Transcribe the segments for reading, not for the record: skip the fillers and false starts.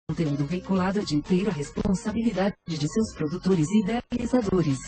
conteúdo veiculado é de inteira responsabilidade de seus produtores e idealizadores.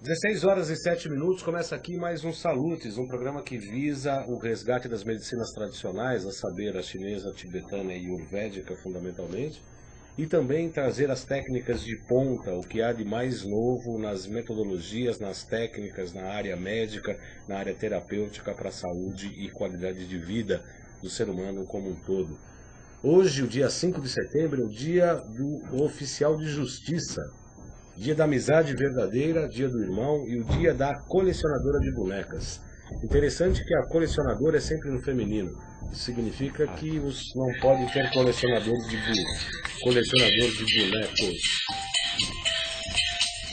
(16h07), começa aqui mais um Salutes, um programa que visa o resgate das medicinas tradicionais, a saber, a chinesa, a tibetana e ayurvédica fundamentalmente, e também trazer as técnicas de ponta, o que há de mais novo nas metodologias, nas técnicas, na área médica, na área terapêutica para a saúde e qualidade de vida do ser humano como um todo. Hoje, o dia 5 de setembro, é o dia do oficial de justiça. Dia da amizade verdadeira, dia do irmão e o dia da colecionadora de bonecas. Interessante que a colecionadora é sempre no feminino. Isso significa que não podem ter colecionador de bonecos.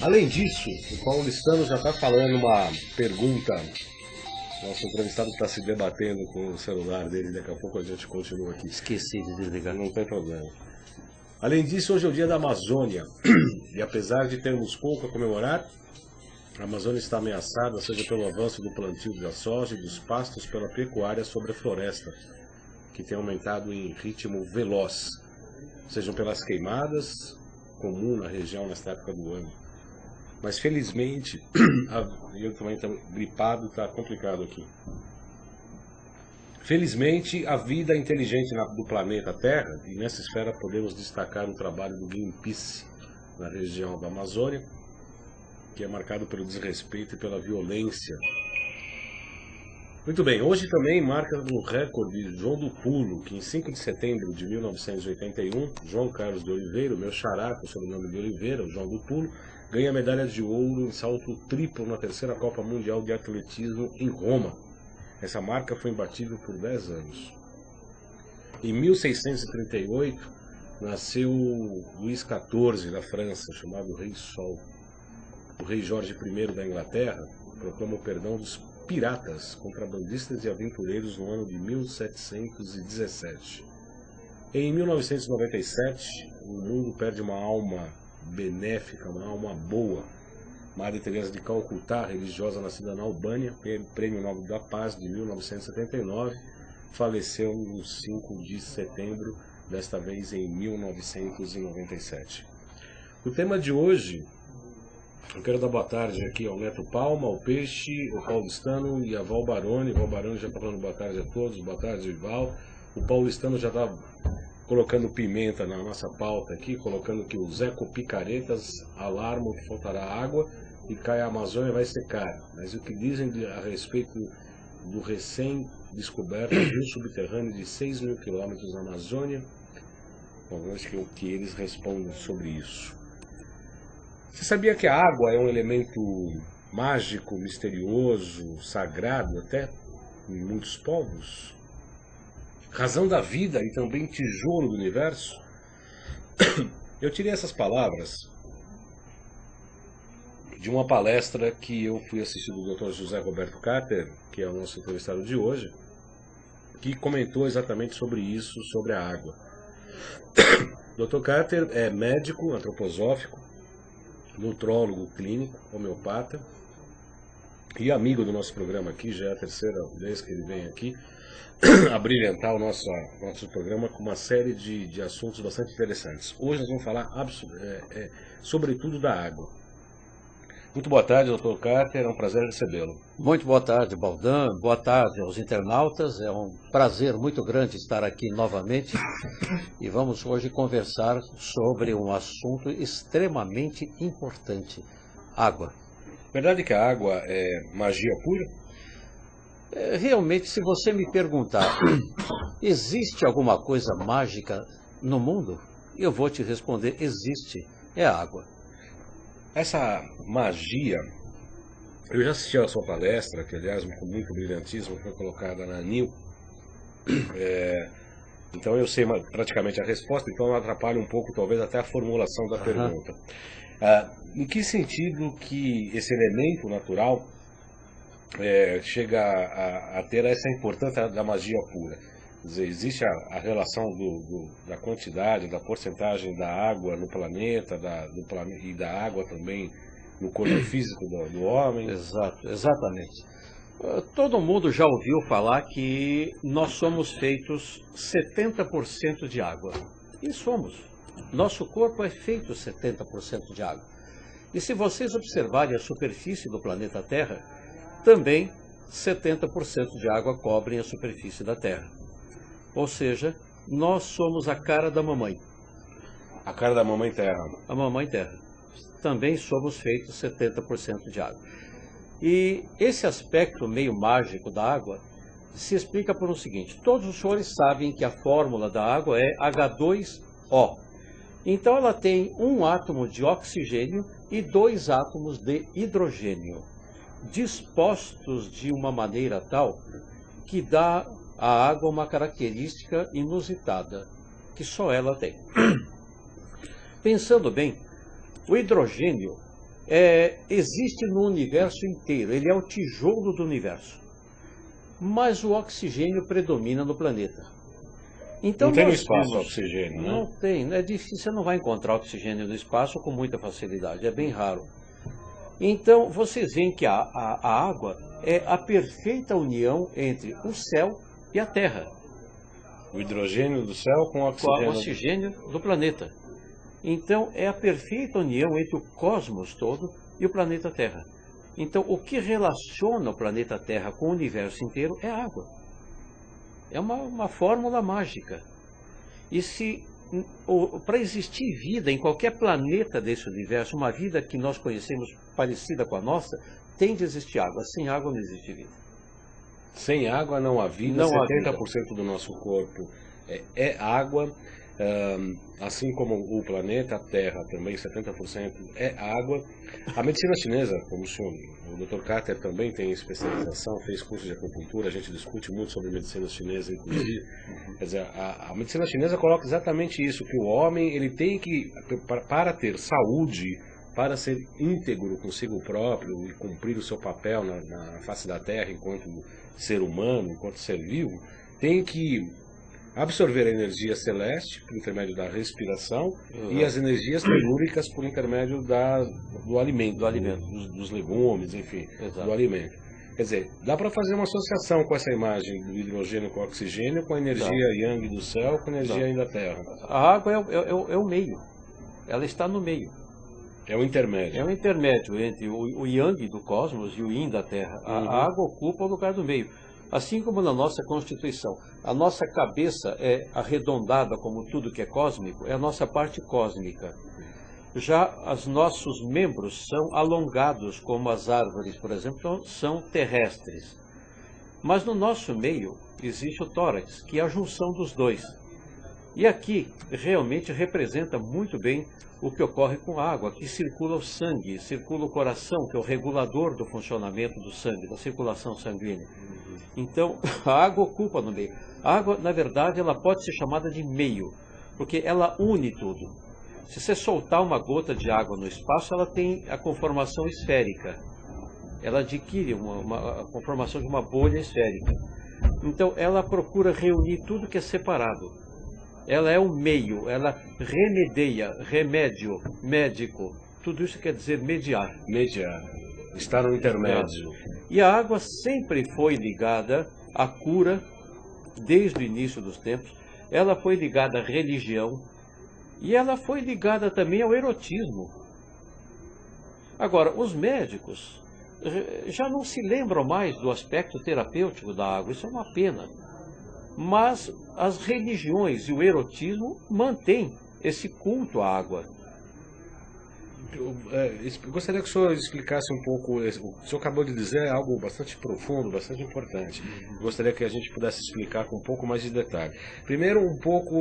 Além disso, o paulistano já está falando uma pergunta. Nosso entrevistado está se debatendo com o celular dele, daqui a pouco a gente continua aqui. Esqueci de desligar. Não tem problema. Além disso, hoje é o dia da Amazônia, e apesar de termos pouco a comemorar, a Amazônia está ameaçada, seja pelo avanço do plantio da soja e dos pastos, pela pecuária sobre a floresta, que tem aumentado em ritmo veloz, sejam pelas queimadas, comum na região nesta época do ano. Mas felizmente, eu também estou gripado, está complicado aqui. Felizmente, a vida inteligente do planeta Terra, e nessa esfera podemos destacar o trabalho do Greenpeace na região da Amazônia, que é marcado pelo desrespeito e pela violência. Muito bem, hoje também marca o recorde João do Pulo, que em 5 de setembro de 1981, João Carlos de Oliveira, o meu xará, com o sobrenome de Oliveira, o João do Pulo, ganha a medalha de ouro em salto triplo na terceira Copa Mundial de Atletismo em Roma. Essa marca foi imbatível por 10 anos. Em 1638, nasceu Luís XIV da França, chamado Rei Sol. O rei Jorge I da Inglaterra proclama o perdão dos piratas, contrabandistas e aventureiros no ano de 1717. Em 1997, o mundo perde uma alma benéfica, uma alma boa. Madre Teresa de Calcutá, religiosa nascida na Albânia, Prêmio Nobel da Paz de 1979, faleceu no 5 de setembro, desta vez em 1997. O tema de hoje, eu quero dar boa tarde aqui ao Neto Palma, ao Peixe, ao Paulistano e a Val Baroni. Val Baroni já está falando boa tarde a todos, boa tarde, Val. O Paulistano já está colocando pimenta na nossa pauta aqui, colocando que os ecopicaretas alarmam que faltará água e cai a Amazônia vai secar. Mas o que dizem a respeito do recém-descoberto rio subterrâneo de 6.000 quilômetros na Amazônia? Bom, vamos ver o que eles respondem sobre isso. Você sabia que a água é um elemento mágico, misterioso, sagrado até em muitos povos? Razão da vida e também tijolo do universo? Eu tirei essas palavras de uma palestra que eu fui assistir do Dr. José Roberto Carter, que é o nosso entrevistado de hoje, que comentou exatamente sobre isso, sobre a água. Dr. Carter é médico, antroposófico, nutrólogo clínico, homeopata e amigo do nosso programa aqui, já é a terceira vez que ele vem aqui. a brilhantar o nosso programa com uma série de assuntos bastante interessantes. Hoje nós vamos falar sobretudo da água. Muito boa tarde, Dr. Carter, é um prazer recebê-lo. Muito boa tarde, Baldan, boa tarde aos internautas, é um prazer muito grande estar aqui novamente e vamos hoje conversar sobre um assunto extremamente importante, água. Verdade que a água é magia pura? Realmente, se você me perguntar, existe alguma coisa mágica no mundo? Eu vou te responder, existe, é a água. Essa magia, eu já assisti a sua palestra, que aliás com muito brilhantismo foi colocada na ANIL, então eu sei praticamente a resposta, então eu atrapalho um pouco talvez até a formulação da pergunta. Em que sentido que esse elemento natural chega a ter essa importância da magia pura? Quer dizer, existe a relação da quantidade, da porcentagem da água no planeta, e da água também no corpo físico do homem? Exatamente. Todo mundo já ouviu falar que nós somos feitos 70% de água. E somos. Nosso corpo é feito 70% de água. E se vocês observarem a superfície do planeta Terra, também 70% de água cobrem a superfície da Terra. Ou seja, nós somos a cara da mamãe. A cara da mamãe Terra. A mamãe Terra. Também somos feitos 70% de água. E esse aspecto meio mágico da água se explica por o seguinte. Todos os senhores sabem que a fórmula da água é H2O. Então ela tem um átomo de oxigênio e 2 átomos de hidrogênio, dispostos de uma maneira tal que dá à água uma característica inusitada, que só ela tem. Pensando bem, o hidrogênio existe no universo inteiro, ele é o tijolo do universo. Mas o oxigênio predomina no planeta. Então, não tem no espaço oxigênio, né? Não tem, é difícil, você não vai encontrar oxigênio no espaço com muita facilidade, é bem raro. Então, vocês veem que a água é a perfeita união entre o céu e a Terra. O hidrogênio do céu com o oxigênio, com o oxigênio do planeta. Então, é a perfeita união entre o cosmos todo e o planeta Terra. Então, o que relaciona o planeta Terra com o universo inteiro é a água. É uma fórmula mágica. E se para existir vida em qualquer planeta desse universo, uma vida que nós conhecemos parecida com a nossa, tem de existir água. Sem água não existe vida. Sem água não há vida, não 70% há vida. Do nosso corpo é água, assim como o planeta, a Terra também, 70% é água. A medicina chinesa, como o Dr. Carter também tem especialização, fez curso de acupuntura, a gente discute muito sobre medicina chinesa, inclusive. Quer dizer, a medicina chinesa coloca exatamente isso, que o homem ele tem que, para ter saúde, para ser íntegro consigo próprio e cumprir o seu papel na face da Terra enquanto ser humano, enquanto ser vivo, tem que absorver a energia celeste por intermédio da respiração e as energias telúricas por intermédio do alimento, dos legumes, enfim, do alimento. Quer dizer, dá para fazer uma associação com essa imagem do hidrogênio com o oxigênio, com a energia yang do céu, com a energia yin da Terra. A água é o meio, ela está no meio. É o intermédio. É o intermédio entre o yang do cosmos e o yin da Terra. A água ocupa o lugar do meio. Assim como na nossa Constituição, a nossa cabeça é arredondada como tudo que é cósmico, é a nossa parte cósmica. Já os nossos membros são alongados, como as árvores, por exemplo, então, são terrestres. Mas no nosso meio existe o tórax, que é a junção dos dois. E aqui realmente representa muito bem o que ocorre com a água. Aqui circula o sangue, circula o coração, que é o regulador do funcionamento do sangue, da circulação sanguínea. Então, a água ocupa no meio. A água, na verdade, ela pode ser chamada de meio, porque ela une tudo. Se você soltar uma gota de água no espaço, ela tem a conformação esférica. Ela adquire a conformação de uma bolha esférica. Então, ela procura reunir tudo que é separado. Ela é o meio, ela remedeia, remédio, médico. Tudo isso quer dizer mediar. Mediar. Está no intermédio. E a água sempre foi ligada à cura desde o início dos tempos. Ela foi ligada à religião e ela foi ligada também ao erotismo. Agora, os médicos já não se lembram mais do aspecto terapêutico da água, isso é uma pena. Mas as religiões e o erotismo mantêm esse culto à água. Eu gostaria que o senhor explicasse um pouco, o senhor acabou de dizer algo bastante profundo, bastante importante. Eu gostaria que a gente pudesse explicar com um pouco mais de detalhe. Primeiro,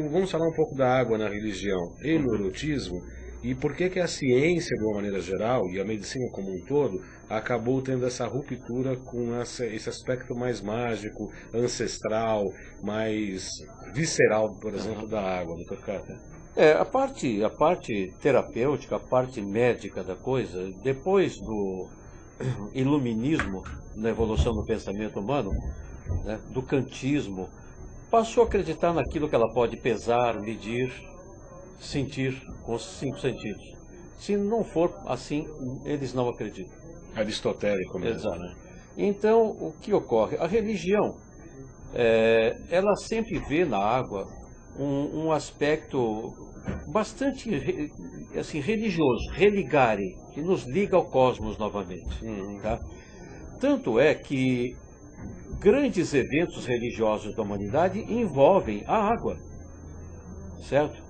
vamos falar um pouco da água na religião e no erotismo, e por que a ciência, de uma maneira geral, e a medicina como um todo, acabou tendo essa ruptura com esse aspecto mais mágico, ancestral, mais visceral, por exemplo, da água, Dr. Cátia? A parte terapêutica, a parte médica da coisa, depois do iluminismo na evolução do pensamento humano, né, do kantismo, passou a acreditar naquilo que ela pode pesar, medir, sentir com os 5 sentidos. Se não for assim, eles não acreditam. Aristotélico mesmo. Exato. Né? Então, o que ocorre? A religião, ela sempre vê na água um aspecto bastante assim, religioso, religare, que nos liga ao cosmos novamente. Tá? Tanto é que grandes eventos religiosos da humanidade envolvem a água, certo?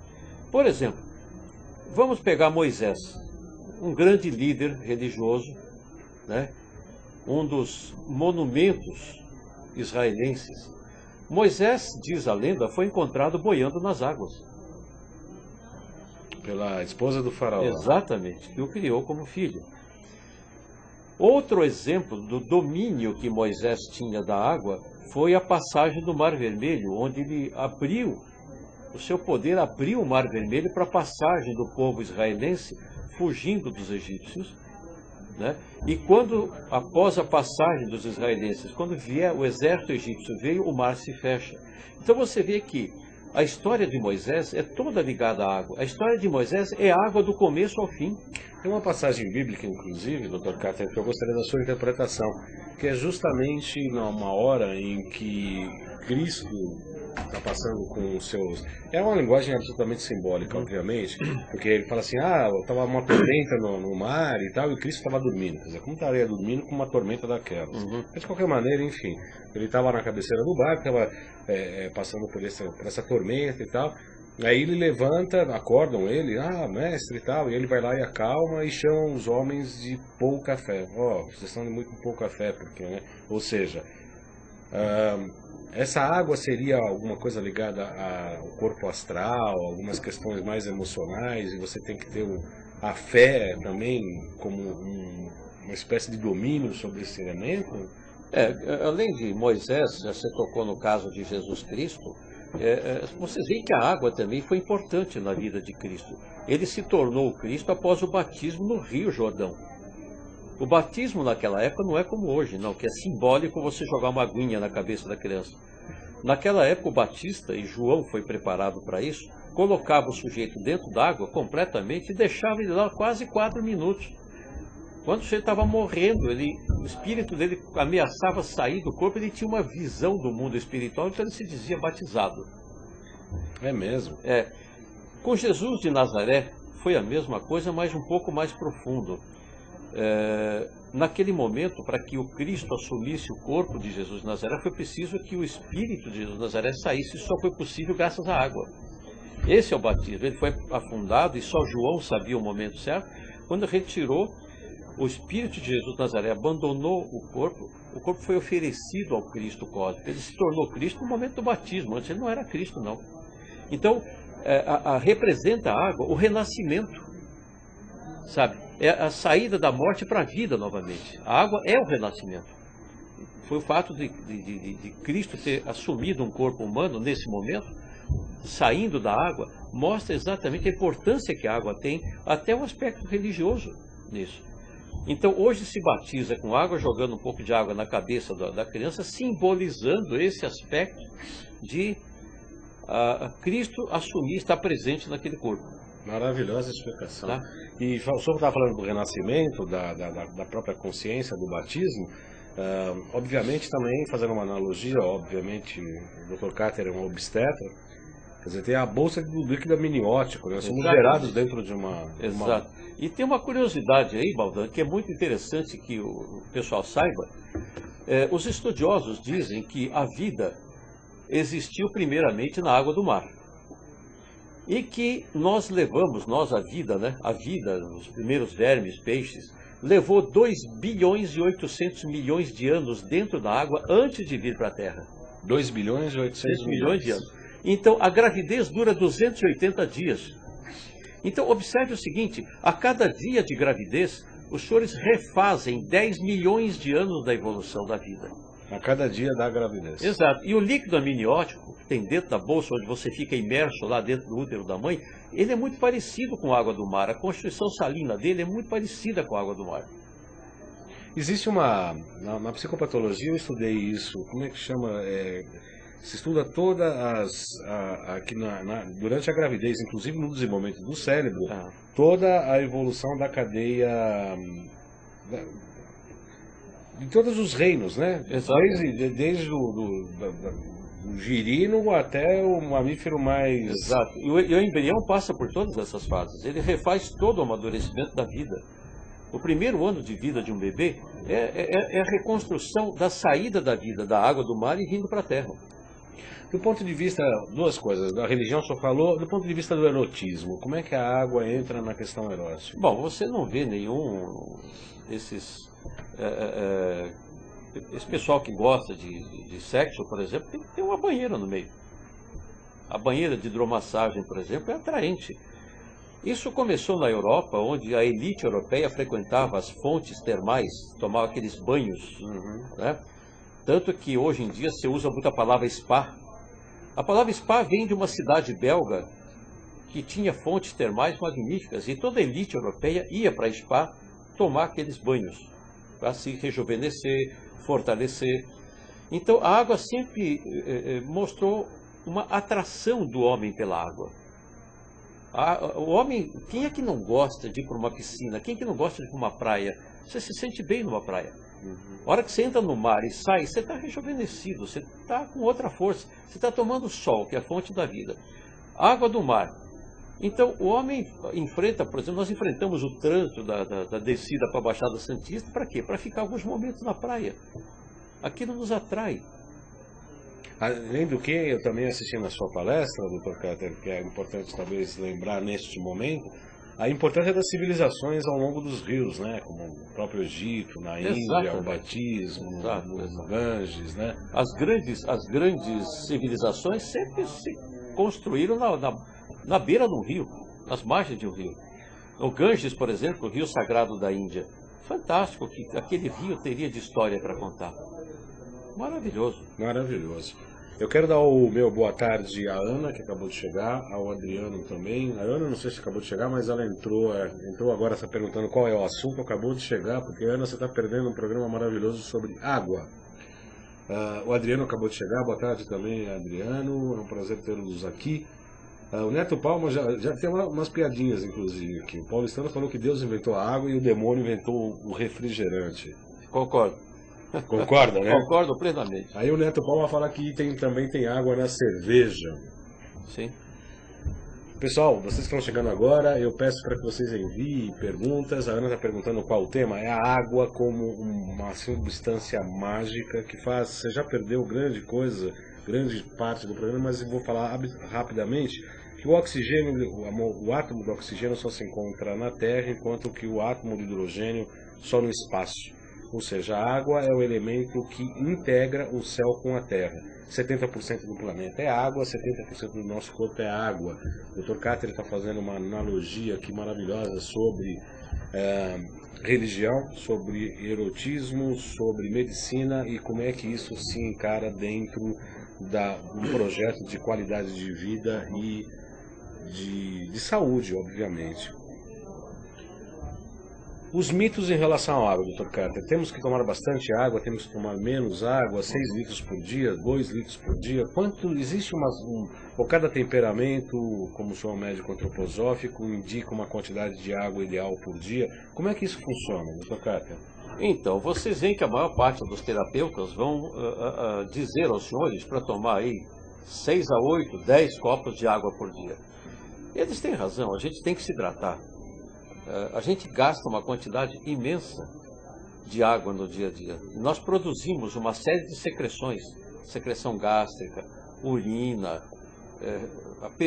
Por exemplo, vamos pegar Moisés, um grande líder religioso, né? Um dos monumentos israelenses. Moisés, diz a lenda, foi encontrado boiando nas águas. Pela esposa do faraó. Exatamente, que o criou como filho. Outro exemplo do domínio que Moisés tinha da água foi a passagem do Mar Vermelho, onde ele abriu, o seu poder abriu o Mar Vermelho para a passagem do povo israelense fugindo dos egípcios. Né? E quando, após a passagem dos israelenses, quando vier o exército egípcio veio, o mar se fecha. Então você vê que a história de Moisés é toda ligada à água. A história de Moisés é água do começo ao fim. Tem uma passagem bíblica, inclusive, Dr. Cátia, que eu gostaria da sua interpretação, que é justamente numa hora em que Cristo está passando com os seus... É uma linguagem absolutamente simbólica, obviamente, porque ele fala assim, estava uma tormenta no mar e tal, e Cristo estava dormindo. Quer dizer, como estaria dormindo com uma tormenta daquelas? Mas, de qualquer maneira, enfim, ele estava na cabeceira do barco, estava passando por essa tormenta e tal. Aí ele levanta, acordam ele, mestre e tal, e ele vai lá e acalma e chama os homens de pouco café. Vocês estão de muito pouco café, porque, né? Ou seja... essa água seria alguma coisa ligada ao corpo astral, algumas questões mais emocionais, e você tem que ter a fé também como uma espécie de domínio sobre esse elemento? Além de Moisés, você tocou no caso de Jesus Cristo, vocês veem que a água também foi importante na vida de Cristo. Ele se tornou Cristo após o batismo no Rio Jordão. O batismo naquela época não é como hoje, não, que é simbólico você jogar uma aguinha na cabeça da criança. Naquela época o Batista, e João foi preparado para isso, colocava o sujeito dentro d'água completamente e deixava ele lá quase 4 minutos. Quando o sujeito estava morrendo, o espírito dele ameaçava sair do corpo, ele tinha uma visão do mundo espiritual, então ele se dizia batizado. É mesmo? Com Jesus de Nazaré foi a mesma coisa, mas um pouco mais profundo. Naquele momento, para que o Cristo assumisse o corpo de Jesus de Nazaré, foi preciso que o Espírito de Jesus de Nazaré saísse. Isso só foi possível graças à água. Esse é o batismo. Ele foi afundado e só João sabia o momento certo. Quando retirou, o Espírito de Jesus de Nazaré abandonou o corpo foi oferecido ao Cristo cósmico. Ele se tornou Cristo no momento do batismo. Antes ele não era Cristo, não. Então, representa a água o renascimento. Sabe? É a saída da morte para a vida novamente. A água é o renascimento. Foi o fato de Cristo ter assumido um corpo humano nesse momento, saindo da água, mostra exatamente a importância que a água tem, até o aspecto religioso nisso. Então hoje se batiza com água, jogando um pouco de água na cabeça da criança, simbolizando esse aspecto de Cristo assumir, estar presente naquele corpo. Maravilhosa explicação. Tá? E o senhor estava falando do renascimento, da própria consciência, do batismo. Obviamente também, fazendo uma analogia, obviamente o Dr. Carter é um obstetra, quer dizer, tem a bolsa do líquido amniótico, né? Somos gerados dentro de uma... Exato. E tem uma curiosidade aí, Baldan, que é muito interessante que o pessoal saiba. Os estudiosos dizem que a vida existiu primeiramente na água do mar. E que nós levamos, a vida, né? A vida, os primeiros vermes, peixes, levou 2 bilhões e 800 milhões de anos dentro da água antes de vir para a Terra. 2 bilhões e 800 milhões de anos. Então, a gravidez dura 280 dias. Então, observe o seguinte, a cada dia de gravidez, os senhores refazem 10 milhões de anos da evolução da vida. A cada dia da gravidez. Exato. E o líquido amniótico, que tem dentro da bolsa, onde você fica imerso lá dentro do útero da mãe, ele é muito parecido com a água do mar. A constituição salina dele é muito parecida com a água do mar. Existe uma... Na psicopatologia eu estudei isso. Como é que chama? Se estuda toda durante a gravidez, inclusive no desenvolvimento do cérebro, toda a evolução da cadeia... de todos os reinos, né? Desde o girino até o mamífero mais... Exato. E o embrião passa por todas essas fases. Ele refaz todo o amadurecimento da vida. O primeiro ano de vida de um bebê é a reconstrução da saída da vida, da água do mar e vindo para a terra. Do ponto de vista, duas coisas, da religião só falou, do ponto de vista do erotismo, como é que a água entra na questão erótica? Bom, você não vê nenhum desses... esse pessoal que gosta de sexo, por exemplo, tem uma banheira no meio. A banheira de hidromassagem, por exemplo, é atraente. Isso começou na Europa, onde a elite europeia frequentava as fontes termais, tomava aqueles banhos, né? Tanto que hoje em dia se usa muito a palavra spa. A palavra spa vem de uma cidade belga que tinha fontes termais magníficas e toda a elite europeia ia para spa tomar aqueles banhos para se rejuvenescer, fortalecer. Então a água sempre mostrou uma atração do homem pela água. O homem, quem é que não gosta de ir para uma piscina? Quem é que não gosta de ir para uma praia? Você se sente bem numa praia. A hora que você entra no mar e sai, você está rejuvenescido, você está com outra força, você está tomando sol, que é a fonte da vida. Água do mar. Então, o homem enfrenta, por exemplo, nós enfrentamos o trânsito da descida para a Baixada Santista, para quê? Para ficar alguns momentos na praia. Aquilo nos atrai. Além do que, eu também assisti na sua palestra, Dr. Carter, que é importante talvez lembrar neste momento, a importância das civilizações ao longo dos rios, né? Como o próprio Egito, na Índia, o batismo, no Ganges, né? As grandes civilizações sempre se construíram na beira do rio, nas margens de um rio. O Ganges, por exemplo, o rio sagrado da Índia. Fantástico que aquele rio teria de história para contar. Maravilhoso. Maravilhoso. Eu quero dar o meu boa tarde à Ana, que acabou de chegar, ao Adriano também. A Ana, não sei se acabou de chegar, mas ela entrou agora, está perguntando qual é o assunto, acabou de chegar, porque, Ana, você está perdendo um programa maravilhoso sobre água. O Adriano acabou de chegar, boa tarde também, Adriano, é um prazer tê-los aqui. O Neto Palma já tem umas piadinhas, inclusive, aqui. O paulistano falou que Deus inventou a água e o demônio inventou o refrigerante. Concordo. Concorda, né? Concordo plenamente. Aí o Neto Palma fala que também tem água na cerveja. Sim. Pessoal, vocês que estão chegando agora, eu peço para que vocês enviem perguntas. A Ana está perguntando qual o tema. É a água como uma substância mágica que faz... Você já perdeu grande parte do programa, mas eu vou falar rapidamente que o oxigênio, o átomo do oxigênio só se encontra na Terra, enquanto que o átomo de hidrogênio só no espaço. Ou seja, a água é o elemento que integra o céu com a Terra. 70% do planeta é água, 70% do nosso corpo é água. O Dr. Carter está fazendo uma analogia aqui maravilhosa sobre religião, sobre erotismo, sobre medicina e como é que isso se encara dentro de um projeto de qualidade de vida e de saúde, obviamente. Os mitos em relação à água, Dr. Carter. Temos que tomar bastante água, temos que tomar menos água, 6 litros por dia, 2 litros por dia. Existe ou cada temperamento, como sou um médico antroposófico, indica uma quantidade de água ideal por dia. Como é que isso funciona, Dr. Carter? Então, vocês veem que a maior parte dos terapeutas vão dizer aos senhores para tomar aí 6 a 8, 10 copos de água por dia. Eles têm razão, a gente tem que se hidratar. A gente gasta uma quantidade imensa de água no dia a dia. Nós produzimos uma série de secreções, secreção gástrica, urina,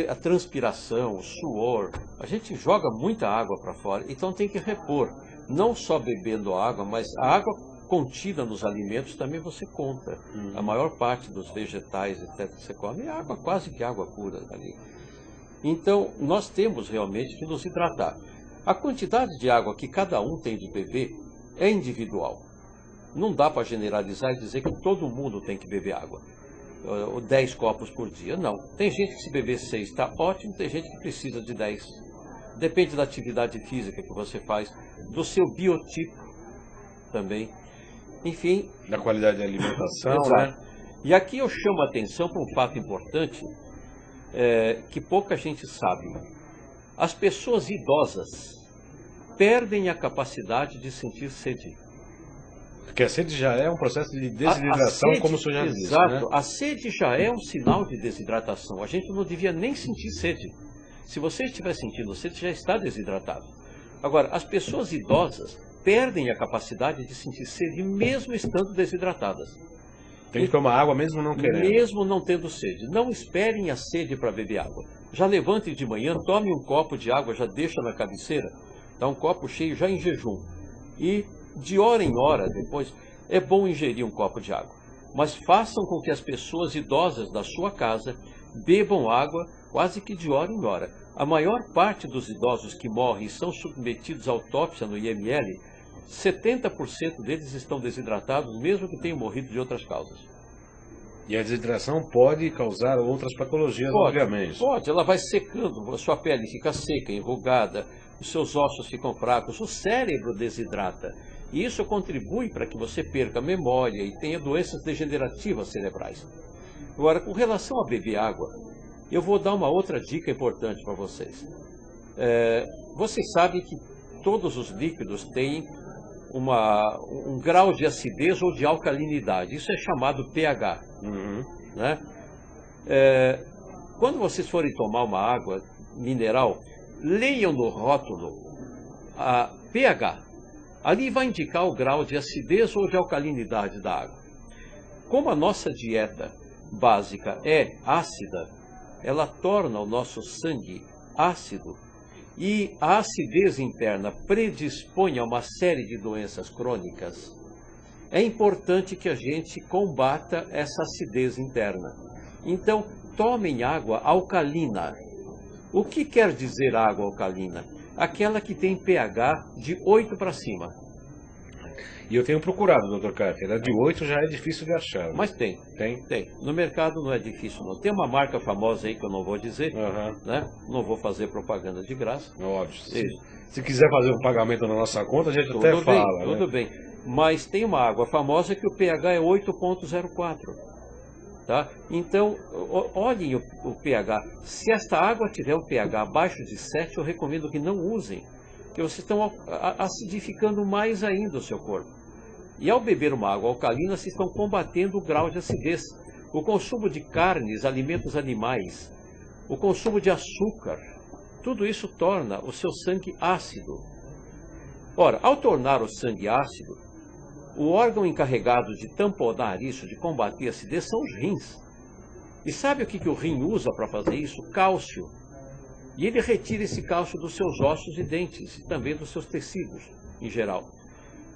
a transpiração, o suor. A gente joga muita água para fora, então tem que repor. Não só bebendo água, mas a água contida nos alimentos também você conta. A maior parte dos vegetais, etc., que você come, é água, quase que água pura ali. Então, nós temos realmente que nos hidratar. A quantidade de água que cada um tem de beber é individual. Não dá para generalizar e dizer que todo mundo tem que beber água. 10 copos por dia, não. Tem gente que se beber 6 está ótimo, tem gente que precisa de 10. Depende da atividade física que você faz, do seu biotipo também. Enfim... Da qualidade da alimentação, exato. né? E aqui eu chamo a atenção para um fato importante, que pouca gente sabe. As pessoas idosas perdem a capacidade de sentir sede. Porque a sede já é um processo de desidratação, como o senhor já disse. Exato, né? A sede já é um sinal de desidratação. A gente não devia nem sentir sede. Se você estiver sentindo sede, já está desidratado. Agora, as pessoas idosas perdem a capacidade de sentir sede, mesmo estando desidratadas. Tem que tomar água mesmo não querendo. Mesmo não tendo sede. Não esperem a sede para beber água. Já levante de manhã, tome um copo de água, já deixa na cabeceira, dá um copo cheio já em jejum. E de hora em hora, depois, é bom ingerir um copo de água. Mas façam com que as pessoas idosas da sua casa bebam água quase que de hora em hora. A maior parte dos idosos que morrem e são submetidos à autópsia no IML, 70% deles estão desidratados, mesmo que tenham morrido de outras causas. E a desidratação pode causar outras patologias, obviamente. Pode, ela vai secando, a sua pele fica seca, enrugada, os seus ossos ficam fracos, o cérebro desidrata. E isso contribui para que você perca a memória e tenha doenças degenerativas cerebrais. Agora, com relação a beber água, eu vou dar uma outra dica importante para vocês. Vocês sabem que todos os líquidos têm um grau de acidez ou de alcalinidade. Isso é chamado pH. Né? Quando vocês forem tomar uma água mineral, leiam no rótulo a pH. Ali vai indicar o grau de acidez ou de alcalinidade da água. Como a nossa dieta básica é ácida, ela torna o nosso sangue ácido e a acidez interna predispõe a uma série de doenças crônicas. É importante que a gente combata essa acidez interna. Então, tomem água alcalina. O que quer dizer água alcalina? Aquela que tem pH de 8 para cima. E eu tenho procurado, Dr. Carter. A de 8 já é difícil de achar. Mas tem. Tem. No mercado não é difícil, não. Tem uma marca famosa aí que eu não vou dizer, né? Não vou fazer propaganda de graça. Óbvio. Se quiser fazer um pagamento na nossa conta, a gente até fala. Tudo bem. Mas tem uma água famosa que o pH é 8,04. Tá? Então, olhem o pH. Se esta água tiver um pH abaixo de 7, eu recomendo que não usem, porque vocês estão acidificando mais ainda o seu corpo. E ao beber uma água alcalina, vocês estão combatendo o grau de acidez. O consumo de carnes, alimentos animais, o consumo de açúcar, tudo isso torna o seu sangue ácido. Ora, ao tornar o sangue ácido, o órgão encarregado de tamponar isso, de combater a acidez, são os rins. E sabe o que o rim usa para fazer isso? Cálcio. E ele retira esse cálcio dos seus ossos e dentes, e também dos seus tecidos, em geral.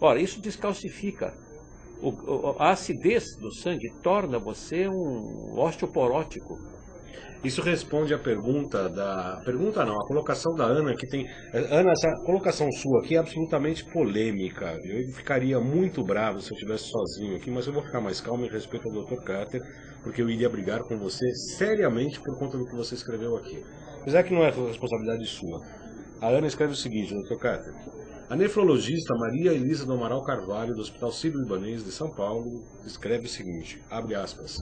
Ora, isso descalcifica. A acidez do sangue torna você um osteoporótico. Isso responde à pergunta a colocação da Ana, que tem... Ana, essa colocação sua aqui é absolutamente polêmica. Eu ficaria muito bravo se eu estivesse sozinho aqui, mas eu vou ficar mais calmo em respeito ao Dr. Carter, porque eu iria brigar com você seriamente por conta do que você escreveu aqui. Apesar que não é responsabilidade sua. A Ana escreve o seguinte, Dr. Carter. A nefrologista Maria Elisa do Amaral Carvalho, do Hospital Sírio-Libanês de São Paulo, escreve o seguinte, abre aspas...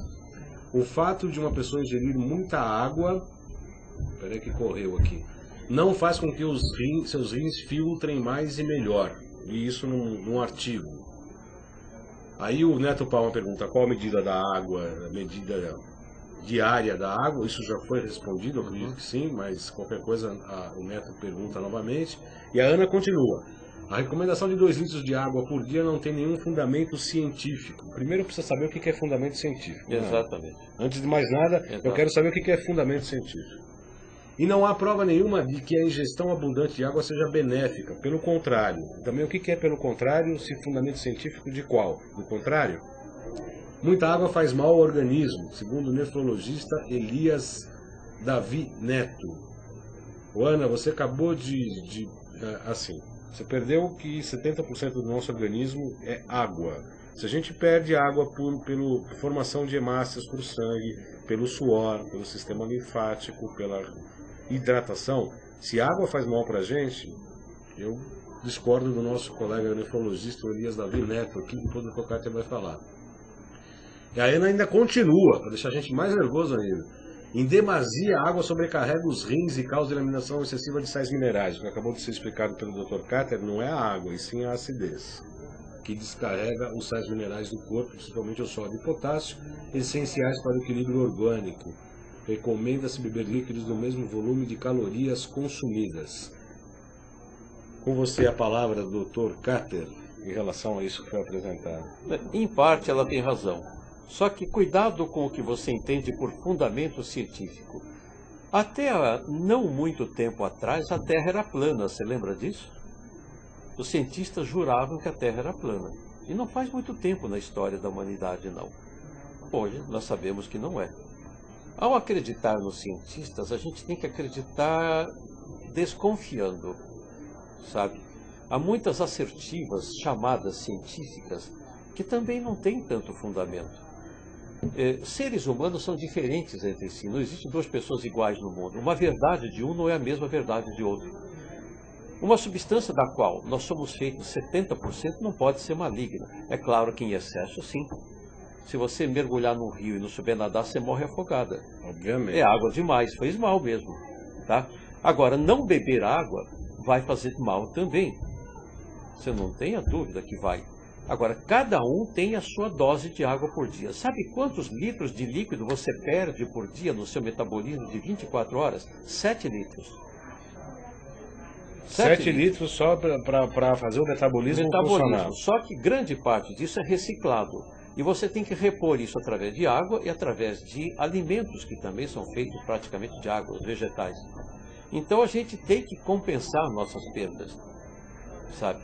O fato de uma pessoa ingerir muita água, peraí que correu aqui, não faz com que seus rins filtrem mais e melhor. li isso num artigo. Aí o Neto Palma pergunta qual a medida da água, a medida diária da água. Isso já foi respondido, eu acredito que sim, mas qualquer coisa o Neto pergunta novamente. E a Ana continua. A recomendação de 2 litros de água por dia não tem nenhum fundamento científico. Primeiro precisa saber o que é fundamento científico. Exatamente. Né? Antes de mais nada, eu quero saber o que é fundamento científico. E não há prova nenhuma de que a ingestão abundante de água seja benéfica. Pelo contrário. Também o que é pelo contrário, se fundamento científico de qual? Do contrário? Muita água faz mal ao organismo, segundo o nefrologista Elias Davi Neto. Ana, você acabou assim, você perdeu que 70% do nosso organismo é água. Se a gente perde água pela formação de hemácias por sangue, pelo suor, pelo sistema linfático, pela hidratação, se água faz mal para a gente, eu discordo do nosso colega nefrologista Elias Davi Neto, aqui que todo o Tocati vai falar. E a Ana ainda continua, para deixar a gente mais nervoso ainda. Em demasia, a água sobrecarrega os rins e causa eliminação excessiva de sais minerais. O que acabou de ser explicado pelo Dr. Carter não é a água, e sim a acidez, que descarrega os sais minerais do corpo, principalmente o sódio e potássio, essenciais para o equilíbrio orgânico. Recomenda-se beber líquidos do mesmo volume de calorias consumidas. Com você a palavra do Dr. Carter em relação a isso que foi apresentado. Em parte ela tem razão. Só que cuidado com o que você entende por fundamento científico. Até não muito tempo atrás a Terra era plana, você lembra disso? Os cientistas juravam que a Terra era plana. E não faz muito tempo na história da humanidade, não. Hoje nós sabemos que não é. Ao acreditar nos cientistas, a gente tem que acreditar desconfiando, sabe? Há muitas assertivas chamadas científicas que também não têm tanto fundamento. Seres humanos são diferentes entre si. Não existem 2 pessoas iguais no mundo. Uma verdade de um não é a mesma verdade de outro. Uma substância da qual nós somos feitos 70% não pode ser maligna. É claro que em excesso, sim. Se você mergulhar num rio e não souber nadar, você morre afogada. Obviamente. É água demais, faz mal mesmo. Tá? Agora, não beber água vai fazer mal também. Você não tenha dúvida que vai. Agora, cada um tem a sua dose de água por dia. Sabe quantos litros de líquido você perde por dia no seu metabolismo de 24 horas? 7 litros. 7 litros só para fazer o metabolismo funcionar. Só que grande parte disso é reciclado. E você tem que repor isso através de água e através de alimentos que também são feitos praticamente de água, vegetais. Então a gente tem que compensar nossas perdas, sabe?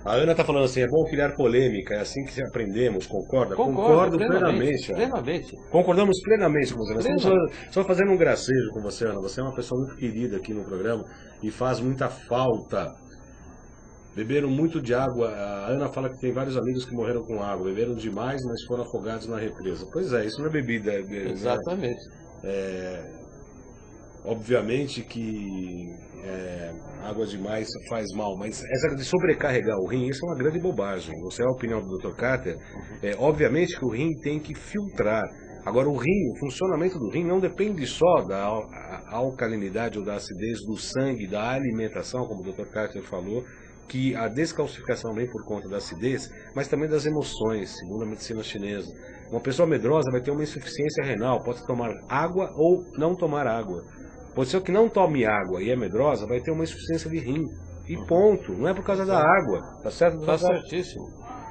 A Ana está falando assim, é bom criar polêmica, é assim que aprendemos, concorda? Concordo plenamente. Plenamente. Concordamos plenamente com você. Nós estamos só fazendo um gracejo com você, Ana. Você é uma pessoa muito querida aqui no programa e faz muita falta. Beberam muito de água. A Ana fala que tem vários amigos que morreram com água. Beberam demais, mas foram afogados na represa. Pois é, isso não é bebida. Exatamente. Obviamente que água demais faz mal, mas essa de sobrecarregar o rim, isso é uma grande bobagem. Você é a opinião do Dr. Carter. Obviamente que o rim tem que filtrar. Agora, o funcionamento do rim não depende só da alcalinidade ou da acidez do sangue, da alimentação, como o Dr. Carter falou, que a descalcificação vem por conta da acidez, mas também das emoções, segundo a medicina chinesa. Uma pessoa medrosa vai ter uma insuficiência renal, pode tomar água ou não tomar água. Pode ser que não tome água e é medrosa, vai ter uma insuficiência de rim. E ponto. Não é por causa da água. Tá certo? Tá certíssimo.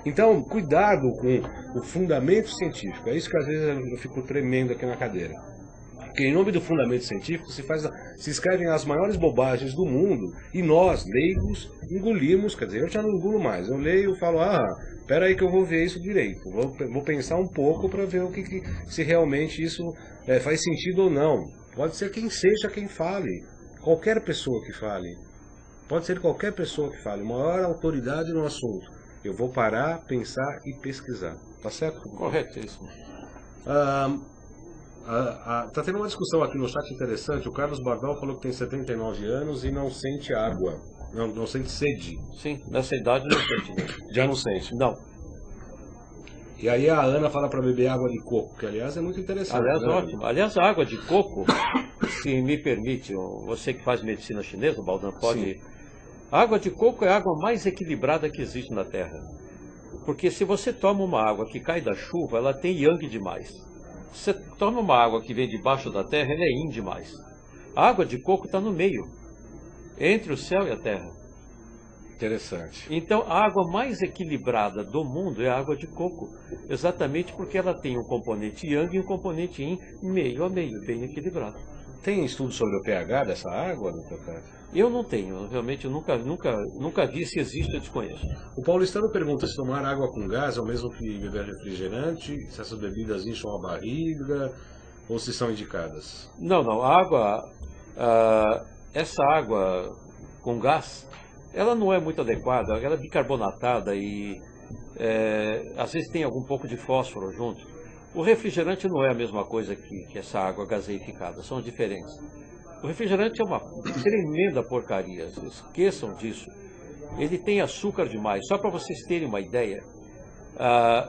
Então, cuidado com o fundamento científico. É isso que às vezes eu fico tremendo aqui na cadeira. Porque em nome do fundamento científico se escrevem as maiores bobagens do mundo e nós, leigos, engolimos. Quer dizer, eu já não engulo mais. Eu leio e falo, espera aí que eu vou ver isso direito. Vou pensar um pouco para ver se realmente isso faz sentido ou não. Pode ser quem seja quem fale. Qualquer pessoa que fale. Pode ser qualquer pessoa que fale. Maior autoridade no assunto. Eu vou parar, pensar e pesquisar. Tá certo? Corretíssimo. Tá tendo uma discussão aqui no chat interessante. O Carlos Bardal falou que tem 79 anos e não sente água. Não sente sede. Sim, nessa idade não sente. Já não sente? Não. E aí a Ana fala para beber água de coco, que aliás é muito interessante. Aliás, né? ótimo. Aliás, a água de coco, se me permite, você que faz medicina chinesa, Baldan, pode... A água de coco é a água mais equilibrada que existe na Terra. Porque se você toma uma água que cai da chuva, ela tem yang demais. Se você toma uma água que vem debaixo da terra, ela é yin demais. A água de coco está no meio, entre o céu e a terra. Interessante. Então, a água mais equilibrada do mundo é a água de coco, exatamente porque ela tem um componente yang e um componente yin meio a meio, bem equilibrado. Tem estudo sobre o pH dessa água, doutor Cássio? Eu não tenho, realmente eu nunca vi, se existe, eu desconheço. O paulistano pergunta se tomar água com gás é o mesmo que beber refrigerante, se essas bebidas incham a barriga ou se são indicadas. Não, essa água com gás, ela não é muito adequada, ela é bicarbonatada e às vezes tem algum pouco de fósforo junto. O refrigerante não é a mesma coisa que essa água gaseificada, são diferentes. O refrigerante é uma tremenda porcaria, esqueçam disso. Ele tem açúcar demais. Só para vocês terem uma ideia,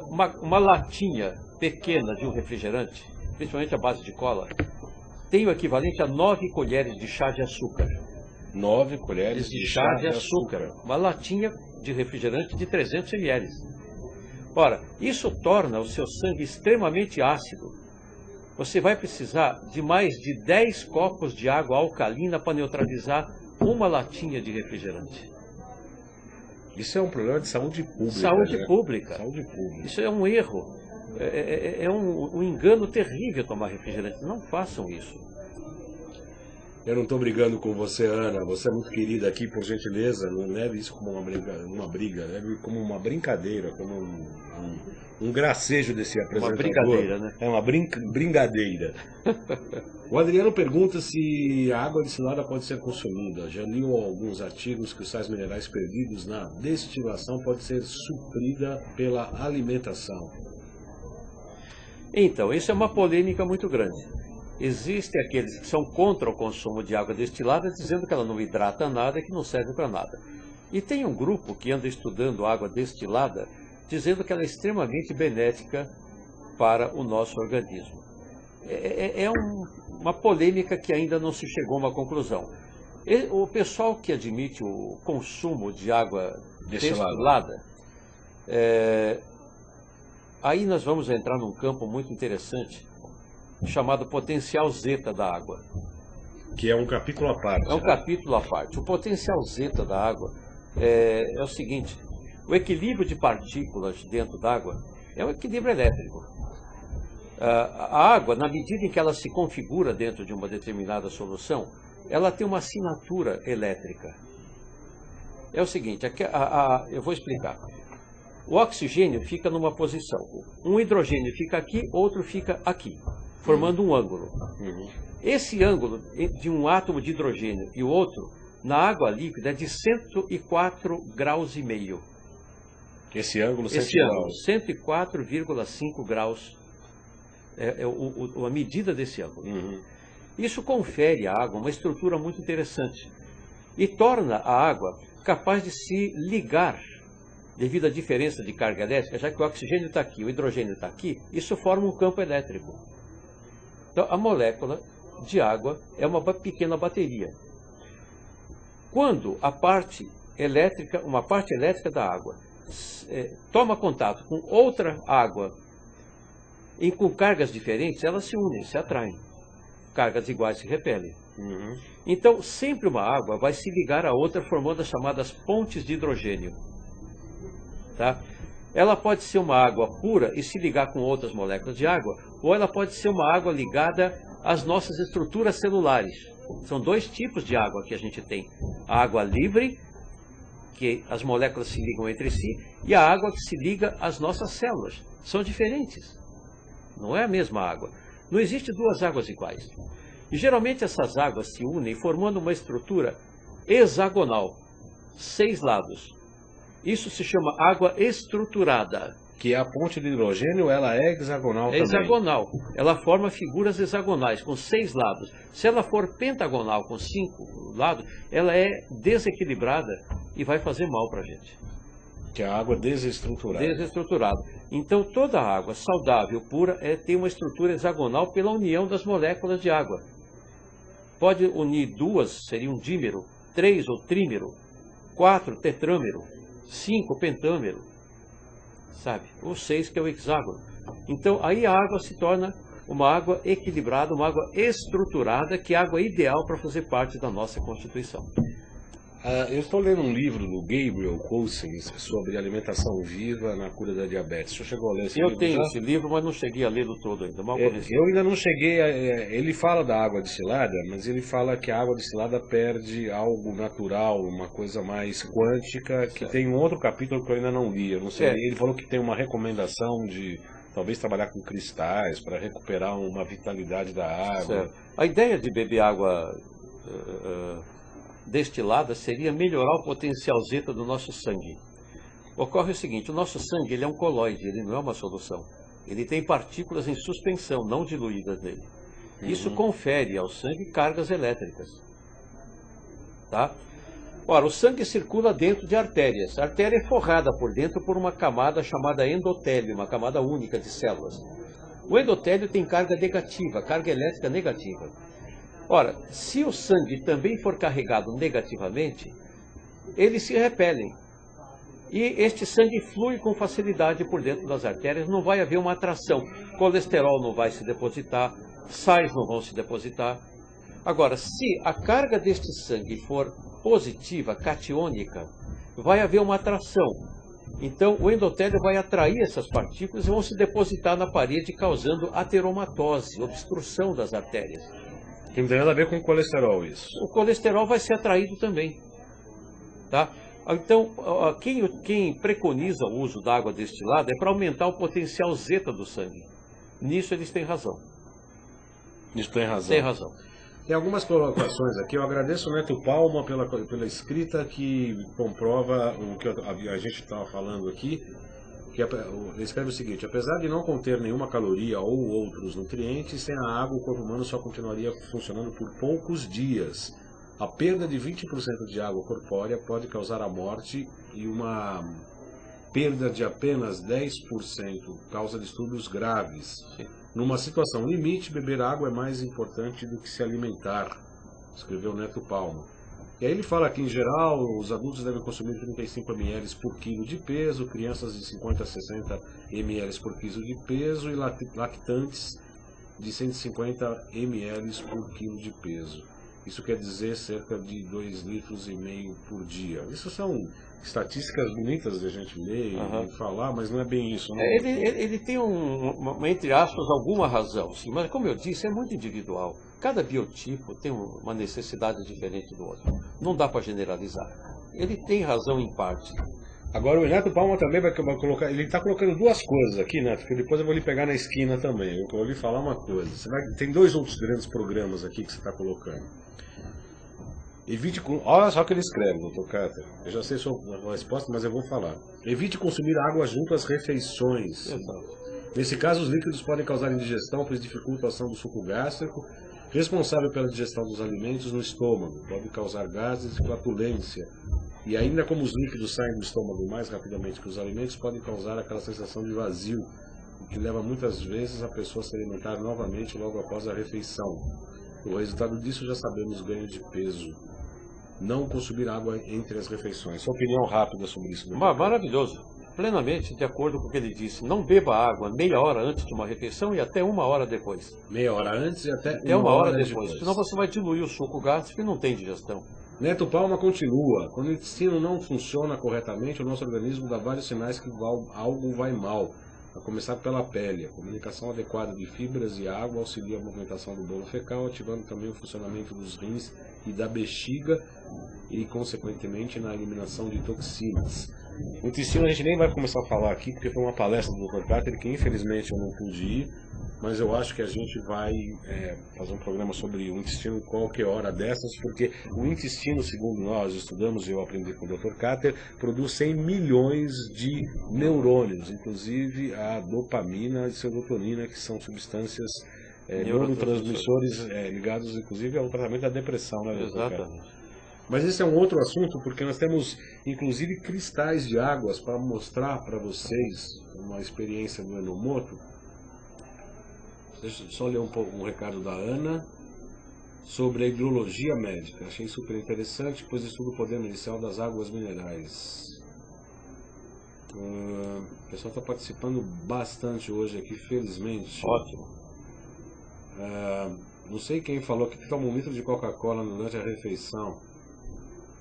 uma latinha pequena de um refrigerante, principalmente a base de cola, tem o equivalente a 9 colheres de chá de açúcar. 9 colheres de chá de açúcar. Uma latinha de refrigerante de 300 ml. Ora, isso torna o seu sangue extremamente ácido. Você vai precisar de mais de 10 copos de água alcalina para neutralizar uma latinha de refrigerante. Isso é um problema de saúde pública. Saúde pública. Saúde pública. Isso é um erro. É um engano terrível tomar refrigerante. Não façam isso. Eu não estou brigando com você, Ana. Você é muito querida aqui, por gentileza. Não leve isso como uma briga, leve como uma brincadeira, como um gracejo desse apresentador. Uma brincadeira, né? É uma brincadeira. O Adriano pergunta se a água destilada pode ser consumida. Já li alguns artigos que os sais minerais perdidos na destilação podem ser suprida pela alimentação. Então, isso é uma polêmica muito grande. Existem aqueles que são contra o consumo de água destilada, dizendo que ela não hidrata nada e que não serve para nada. E tem um grupo que anda estudando água destilada, dizendo que ela é extremamente benéfica para o nosso organismo. É uma polêmica que ainda não se chegou a uma conclusão. O pessoal que admite o consumo de água destilada, aí nós vamos entrar num campo muito interessante, chamado potencial zeta da água. Que é um capítulo à parte. É um capítulo à parte. O potencial zeta da água é o seguinte: o equilíbrio de partículas dentro d'água é um equilíbrio elétrico. A água, na medida em que ela se configura dentro de uma determinada solução, ela tem uma assinatura elétrica. É o seguinte, eu vou explicar. O oxigênio fica numa posição. Um hidrogênio fica aqui, outro fica aqui, formando um ângulo. Esse ângulo de um átomo de hidrogênio e o outro, na água líquida, é de 104 graus e meio. Esse ângulo, 104,5 graus é a medida desse ângulo. Isso confere à água uma estrutura muito interessante e torna a água capaz de se ligar devido à diferença de carga elétrica, já que o oxigênio está aqui, o hidrogênio está aqui, isso forma um campo elétrico. Então, a molécula de água é uma pequena bateria. Quando uma parte elétrica da água toma contato com outra água e com cargas diferentes, elas se unem, se atraem. Cargas iguais se repelem. Então, sempre uma água vai se ligar a outra, formando as chamadas pontes de hidrogênio. Tá? Ela pode ser uma água pura e se ligar com outras moléculas de água, ou ela pode ser uma água ligada às nossas estruturas celulares. São dois tipos de água que a gente tem. A água livre, que as moléculas se ligam entre si, e a água que se liga às nossas células. São diferentes. Não é a mesma água. Não existe duas águas iguais. E geralmente essas águas se unem formando uma estrutura hexagonal, 6 lados. Isso se chama água estruturada. Que é a ponte de hidrogênio, ela é hexagonal também. Hexagonal. Ela forma figuras hexagonais, com 6 lados. Se ela for pentagonal, com 5 lados, ela é desequilibrada e vai fazer mal para a gente. Que é a água desestruturada. Desestruturada. Então, toda água saudável, pura, tem uma estrutura hexagonal pela união das moléculas de água. Pode unir 2, seria um dímero, 3 ou trímero. 4 tetrâmero, 5 pentâmero, sabe? O 6 que é o hexágono. Então aí a água se torna uma água equilibrada, uma água estruturada, que é a água ideal para fazer parte da nossa Constituição. Eu estou lendo um livro do Gabriel Cousens sobre alimentação viva na cura da diabetes. Você chegou a ler esse livro? Eu tenho já? esse livro, mas não cheguei a lê-lo todo ainda. Mal comecei. Eu ainda não cheguei ele fala da água destilada, mas ele fala que a água destilada perde algo natural, uma coisa mais quântica, que tem um outro capítulo que eu ainda não li. Eu não sei. Ele falou que tem uma recomendação de talvez trabalhar com cristais para recuperar uma vitalidade da água. Certo. A ideia de beber água destilada seria melhorar o potencial zeta do nosso sangue. Ocorre o seguinte, o nosso sangue ele é um colóide, ele não é uma solução. Ele tem partículas em suspensão, não diluídas nele. Isso confere ao sangue cargas elétricas. Tá? Ora, o sangue circula dentro de artérias. A artéria é forrada por dentro por uma camada chamada endotélio, uma camada única de células. O endotélio tem carga negativa, carga elétrica negativa. Ora, se o sangue também for carregado negativamente, eles se repelem. E este sangue flui com facilidade por dentro das artérias, não vai haver uma atração. Colesterol não vai se depositar, sais não vão se depositar. Agora, se a carga deste sangue for positiva, catiônica, vai haver uma atração. Então, o endotélio vai atrair essas partículas e vão se depositar na parede, causando ateromatose, obstrução das artérias. Não tem nada a ver com colesterol isso. O colesterol vai ser atraído também. Tá? Então, quem preconiza o uso da água destilada é para aumentar o potencial zeta do sangue. Nisso eles têm razão. Isso tem razão. Tem razão. Tem algumas colocações aqui. Eu agradeço o Neto Palma pela escrita que comprova o que a gente estava falando aqui. Ele escreve o seguinte: apesar de não conter nenhuma caloria ou outros nutrientes, sem a água o corpo humano só continuaria funcionando por poucos dias. A perda de 20% de água corpórea pode causar a morte e uma perda de apenas 10% causa distúrbios graves. Numa situação limite, beber água é mais importante do que se alimentar, escreveu Neto Palma. E aí ele fala que, em geral, os adultos devem consumir 35 ml por quilo de peso, crianças de 50 a 60 ml por quilo de peso e lactantes de 150 ml por quilo de peso. Isso quer dizer cerca de 2,5 litros por dia. Isso são estatísticas bonitas de a gente ler e falar, mas não é bem isso. Não. Ele tem, entre aspas, alguma razão, sim, mas como eu disse, é muito individual. Cada biotipo tem uma necessidade diferente do outro. Não dá para generalizar. Ele tem razão em parte. Agora o Neto Palma também vai colocar, ele está colocando duas coisas aqui, Neto, porque depois eu vou lhe pegar na esquina também. Eu vou lhe falar uma coisa. Tem dois outros grandes programas aqui que você está colocando. Olha só o que ele escreve, Dr. Cáter. Eu já sei a resposta, mas eu vou falar. Evite consumir água junto às refeições. Exato. Nesse caso, os líquidos podem causar indigestão, pois dificultam a ação do suco gástrico, responsável pela digestão dos alimentos no estômago. Pode causar gases e flatulência. E ainda como os líquidos saem do estômago mais rapidamente que os alimentos, podem causar aquela sensação de vazio, o que leva muitas vezes a pessoa a se alimentar novamente logo após a refeição. O resultado disso já sabemos: ganho de peso. Não consumir água entre as refeições. Sua opinião rápida sobre isso? Maravilhoso. Plenamente de acordo com o que ele disse. Não beba água meia hora antes de uma refeição e até 1 hora depois. Meia hora antes e até 1 hora depois. Senão você vai diluir o suco gástrico e não tem digestão. Neto Palma continua: quando o intestino não funciona corretamente, o nosso organismo dá vários sinais que algo vai mal, a começar pela pele. A comunicação adequada de fibras e água auxilia a movimentação do bolo fecal, ativando também o funcionamento dos rins e da bexiga e, consequentemente, na eliminação de toxinas. O intestino a gente nem vai começar a falar aqui, porque foi uma palestra do Dr. Cáter que infelizmente eu não pude ir, mas eu acho que a gente vai fazer um programa sobre o intestino qualquer hora dessas, porque o intestino, segundo nós estudamos e eu aprendi com o Dr. Cáter, produz 100 milhões de neurônios, inclusive a dopamina e serotonina, que são substâncias neurotransmissores ligados inclusive ao tratamento da depressão, né, Dr. Exatamente. Mas esse é um outro assunto, porque nós temos inclusive cristais de águas para mostrar para vocês uma experiência do Enomoto. Deixa eu só ler um recado da Ana. sobre a hidrologia médica. Achei super interessante, pois estudo o poder medicinal das águas minerais. O pessoal está participando bastante hoje aqui, felizmente. Ótimo. Não sei quem falou que toma 1 litro de Coca-Cola durante a refeição.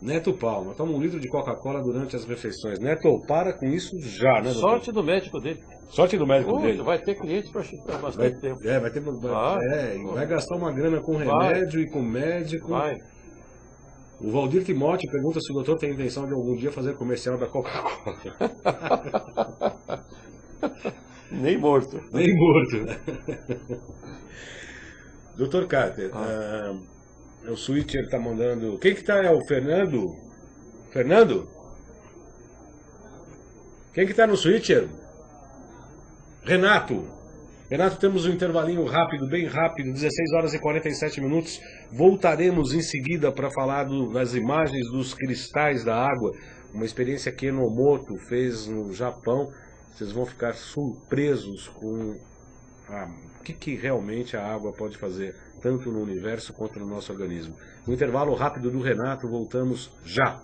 Neto Palma, toma 1 litro de Coca-Cola durante as refeições. Neto, para com isso já, né, doutor? Sorte do médico dele. Sorte do médico dele. Vai ter cliente para bastante tempo. Vai gastar uma grana com remédio e com médico. Vai. O Valdir Timóteo pergunta se o doutor tem intenção de algum dia fazer comercial da Coca-Cola. Nem morto. Nem morto. Doutor Carter, o Switcher tá mandando... Quem que tá? É o Fernando? Fernando? Quem que tá no Switcher? Renato. Renato, temos um intervalinho rápido, bem rápido, 16 horas e 47 minutos. Voltaremos em seguida para falar das imagens dos cristais da água. Uma experiência que Enomoto fez no Japão. Vocês vão ficar surpresos com o que realmente a água pode fazer, tanto no universo quanto no nosso organismo. Um intervalo rápido do Renato, voltamos já.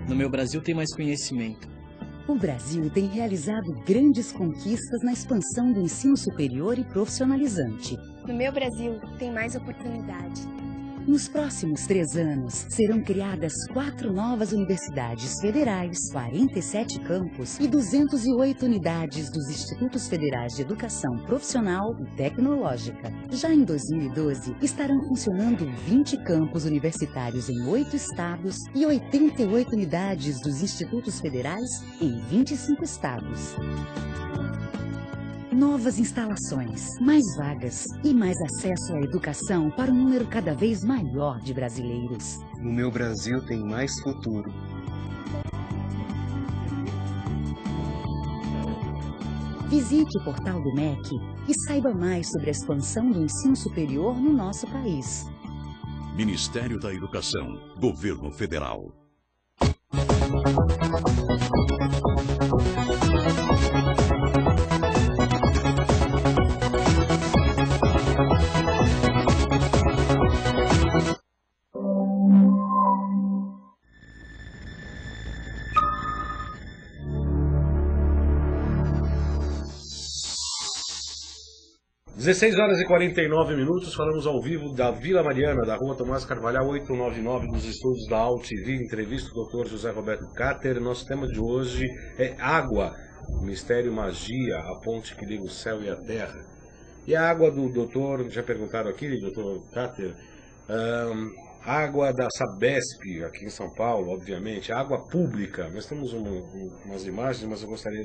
No meu Brasil tem mais conhecimento. O Brasil tem realizado grandes conquistas na expansão do ensino superior e profissionalizante. No meu Brasil tem mais oportunidade. Nos próximos 3 anos, serão criadas 4 novas universidades federais, 47 campos e 208 unidades dos Institutos Federais de Educação Profissional e Tecnológica. Já em 2012, estarão funcionando 20 campos universitários em 8 estados e 88 unidades dos Institutos Federais em 25 estados. Novas instalações, mais vagas e mais acesso à educação para um número cada vez maior de brasileiros. No meu Brasil tem mais futuro. Visite o portal do MEC e saiba mais sobre a expansão do ensino superior no nosso país. Ministério da Educação, Governo Federal. Às 16 horas e 49 minutos, falamos ao vivo da Vila Mariana, da rua Tomás Carvalhal 899, dos estúdios da AltV. Entrevista do Dr. José Roberto Carter. Nosso tema de hoje é água, mistério, magia, a ponte que liga o céu e a terra. E a água do doutor, já perguntaram aqui, doutor Carter, água da Sabesp, aqui em São Paulo, obviamente, água pública. Nós temos umas imagens, mas eu gostaria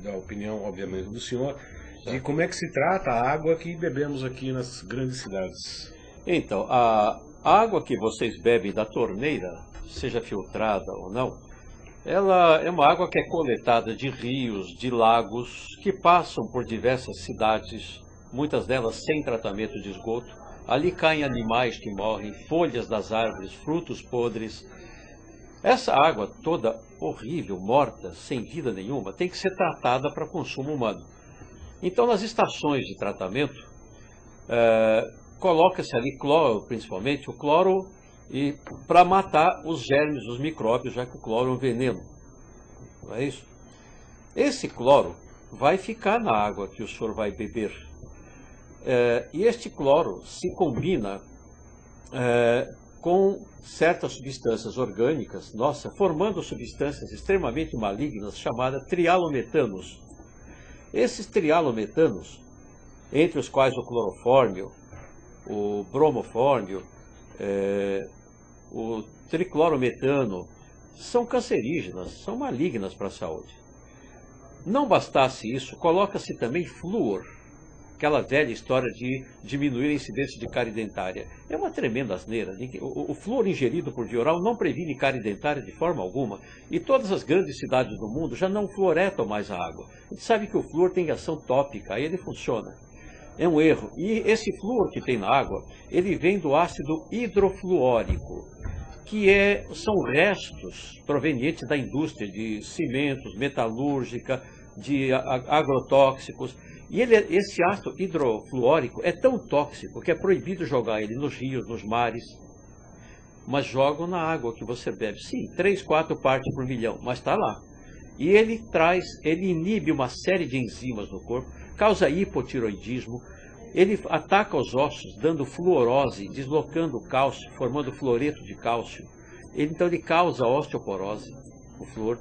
da opinião, obviamente, do senhor, de como é que se trata a água que bebemos aqui nas grandes cidades. Então, a água que vocês bebem da torneira, seja filtrada ou não, ela é uma água que é coletada de rios, de lagos, que passam por diversas cidades, muitas delas sem tratamento de esgoto. Ali caem animais que morrem, folhas das árvores, frutos podres. Essa água toda horrível, morta, sem vida nenhuma, tem que ser tratada para consumo humano. Então, nas estações de tratamento, coloca-se ali cloro, principalmente o cloro, para matar os germes, os micróbios, já que o cloro é um veneno. Não é isso? Esse cloro vai ficar na água que o senhor vai beber. E este cloro se combina com certas substâncias orgânicas, formando substâncias extremamente malignas chamadas trialometanos. Esses trialometanos, entre os quais o clorofórmio, o bromofórmio, o triclorometano, são cancerígenas, são malignas para a saúde. Não bastasse isso, coloca-se também flúor, aquela velha história de diminuir a incidência de cárie dentária. É uma tremenda asneira. O flúor ingerido por via oral não previne cárie dentária de forma alguma. E todas as grandes cidades do mundo já não fluoretam mais a água. A gente sabe que o flúor tem ação tópica, aí ele funciona. É um erro. E esse flúor que tem na água, ele vem do ácido hidrofluórico, que são restos provenientes da indústria de cimentos, metalúrgica, de agrotóxicos. E esse ácido hidrofluórico é tão tóxico que é proibido jogar ele nos rios, nos mares, mas jogam na água que você bebe. Sim, 3, 4 partes por milhão, mas está lá. E ele inibe uma série de enzimas no corpo, causa hipotiroidismo, ele ataca os ossos, dando fluorose, deslocando o cálcio, formando fluoreto de cálcio. Então ele causa osteoporose, o flúor.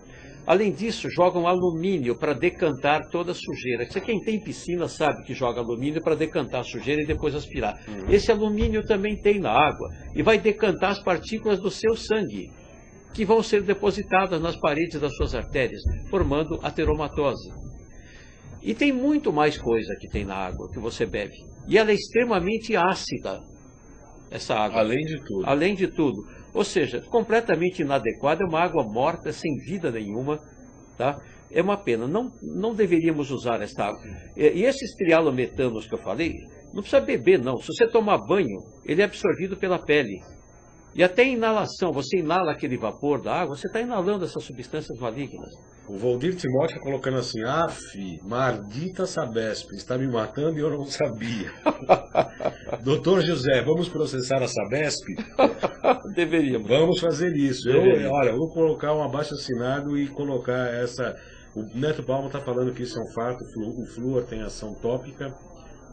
Além disso, jogam alumínio para decantar toda a sujeira. Quem tem piscina sabe que joga alumínio para decantar a sujeira e depois aspirar. Esse alumínio também tem na água e vai decantar as partículas do seu sangue, que vão ser depositadas nas paredes das suas artérias, formando ateromatose. E tem muito mais coisa que tem na água que você bebe. E ela é extremamente ácida, essa água. Além de tudo. Além de tudo. Ou seja, completamente inadequada, é uma água morta, sem vida nenhuma. Tá? É uma pena, não deveríamos usar essa água. E esses trialometanos que eu falei, não precisa beber não. Se você tomar banho, ele é absorvido pela pele. E até inalação, você inala aquele vapor da água, você está inalando essas substâncias malignas. O Valdir Timóteo colocando assim, maldita Sabesp, está me matando e eu não sabia. Doutor José, vamos processar a Sabesp? Deveríamos. Vamos fazer isso. Eu vou colocar um abaixo-assinado e colocar essa... O Neto Palma está falando que isso é um fato, o flúor tem ação tópica.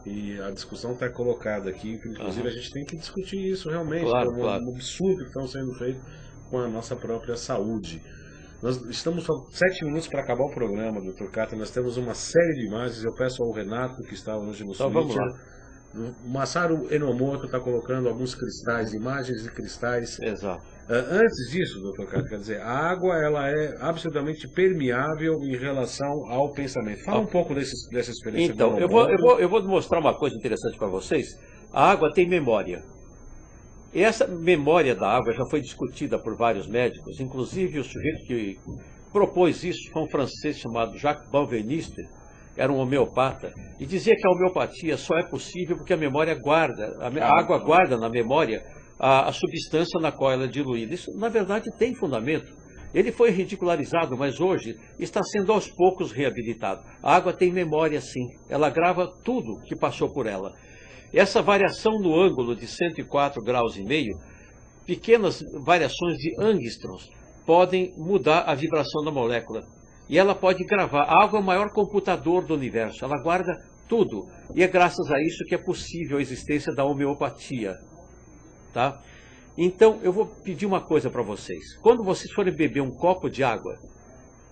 E a discussão está colocada aqui, inclusive a gente tem que discutir isso realmente, claro, como um absurdo que estão sendo feito com a nossa própria saúde. Nós estamos só 7 minutos para acabar o programa, Dr. Cata, nós temos uma série de imagens, eu peço ao Renato, que está hoje no Então vamos lá. O Masaru Enomoto está colocando alguns cristais, imagens de cristais. Exato. Antes disso, doutor Cato, quer dizer, a água ela é absolutamente permeável em relação ao pensamento. Fala um pouco dessa experiência. Então, eu vou mostrar uma coisa interessante para vocês. A água tem memória. E essa memória da água já foi discutida por vários médicos, inclusive o sujeito que propôs isso foi um francês chamado Jacques Benveniste, era um homeopata, e dizia que a homeopatia só é possível porque a memória guarda, a água guarda na memória a substância na qual ela é diluída. Isso, na verdade, tem fundamento. Ele foi ridicularizado, mas hoje está sendo aos poucos reabilitado. A água tem memória, sim. Ela grava tudo que passou por ela. Essa variação no ângulo de 104 graus e meio, pequenas variações de angstroms, podem mudar a vibração da molécula. E ela pode gravar. A água é o maior computador do universo. Ela guarda tudo. E é graças a isso que é possível a existência da homeopatia. Tá? Então, eu vou pedir uma coisa para vocês. Quando vocês forem beber um copo de água,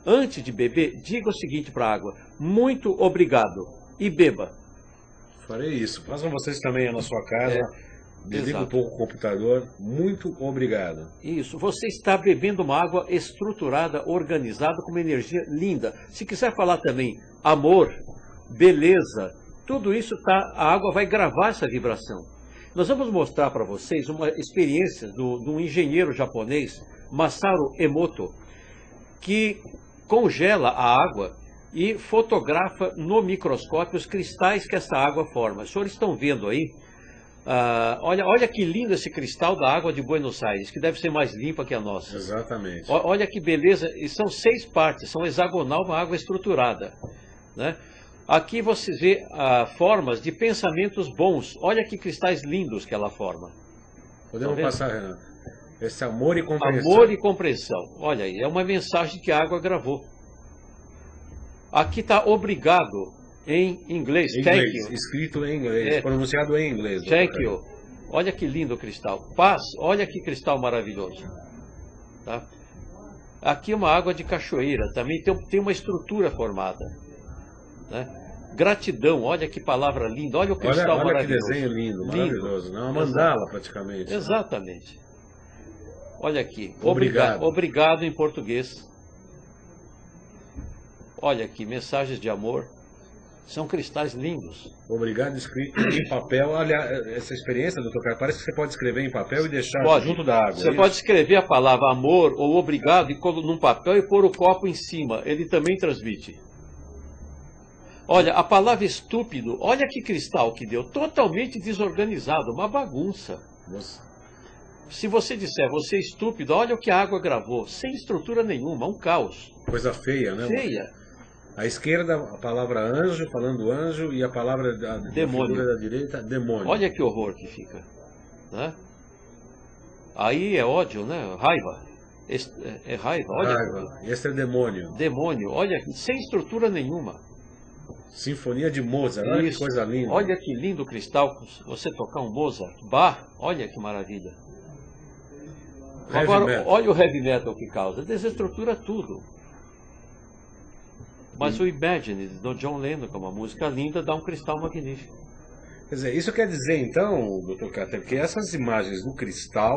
antes de beber, diga o seguinte para a água: muito obrigado, e beba. Farei isso. Façam vocês também na sua casa. Desliga um pouco o computador. Muito obrigado. Isso. Você está bebendo uma água estruturada, organizada, com uma energia linda. Se quiser falar também amor, beleza, tudo isso a água vai gravar essa vibração. Nós vamos mostrar para vocês uma experiência de um engenheiro japonês, Masaru Emoto, que congela a água e fotografa no microscópio os cristais que essa água forma. Os senhores estão vendo aí? Olha que lindo esse cristal da água de Buenos Aires, que deve ser mais limpa que a nossa. Exatamente. Olha que beleza, e são 6 partes, são hexagonal, uma água estruturada, né? Aqui você vê formas de pensamentos bons. Olha que cristais lindos que ela forma. Podemos passar, Renato. Esse amor e compreensão. Amor e compreensão. Olha aí, é uma mensagem que a água gravou. Aqui está obrigado em inglês. Thank you. Escrito em inglês, pronunciado em inglês. Thank you. Olha que lindo cristal. Paz, olha que cristal maravilhoso. Tá? Aqui uma água de cachoeira, também tem uma estrutura formada. Né? Gratidão, olha que palavra linda, olha o cristal maravilhoso. Olha que desenho lindo, maravilhoso. Não, uma mandala praticamente. Exatamente. Olha aqui, obrigado. Obrigado em português. Olha aqui, mensagens de amor. São cristais lindos. Obrigado, escrito em papel. Olha, essa experiência, doutor Carlos, parece que você pode escrever em papel e deixar junto da água. Você pode escrever a palavra amor ou obrigado num papel e pôr o copo em cima. Ele também transmite. Olha, a palavra estúpido, olha que cristal que deu, totalmente desorganizado, uma bagunça. Se você disser, você é estúpido, olha o que a água gravou, sem estrutura nenhuma, um caos. Coisa feia, né? Feia. À esquerda, a palavra anjo, falando anjo, e a palavra da Demônio. figura da direita, demônio. Olha que horror que fica. Né? Aí é ódio, né? Raiva. É raiva, olha. Raiva. Esse é demônio. Demônio, olha, sem estrutura nenhuma. Sinfonia de Mozart, olha que coisa linda. Olha que lindo cristal, você tocar um Mozart, Bach, olha que maravilha. Agora, olha o heavy metal que causa, desestrutura tudo. Mas o Imagine, do John Lennon, que é uma música linda, dá um cristal magnífico. Quer dizer, isso quer dizer então, Dr. Cáter, que essas imagens do cristal,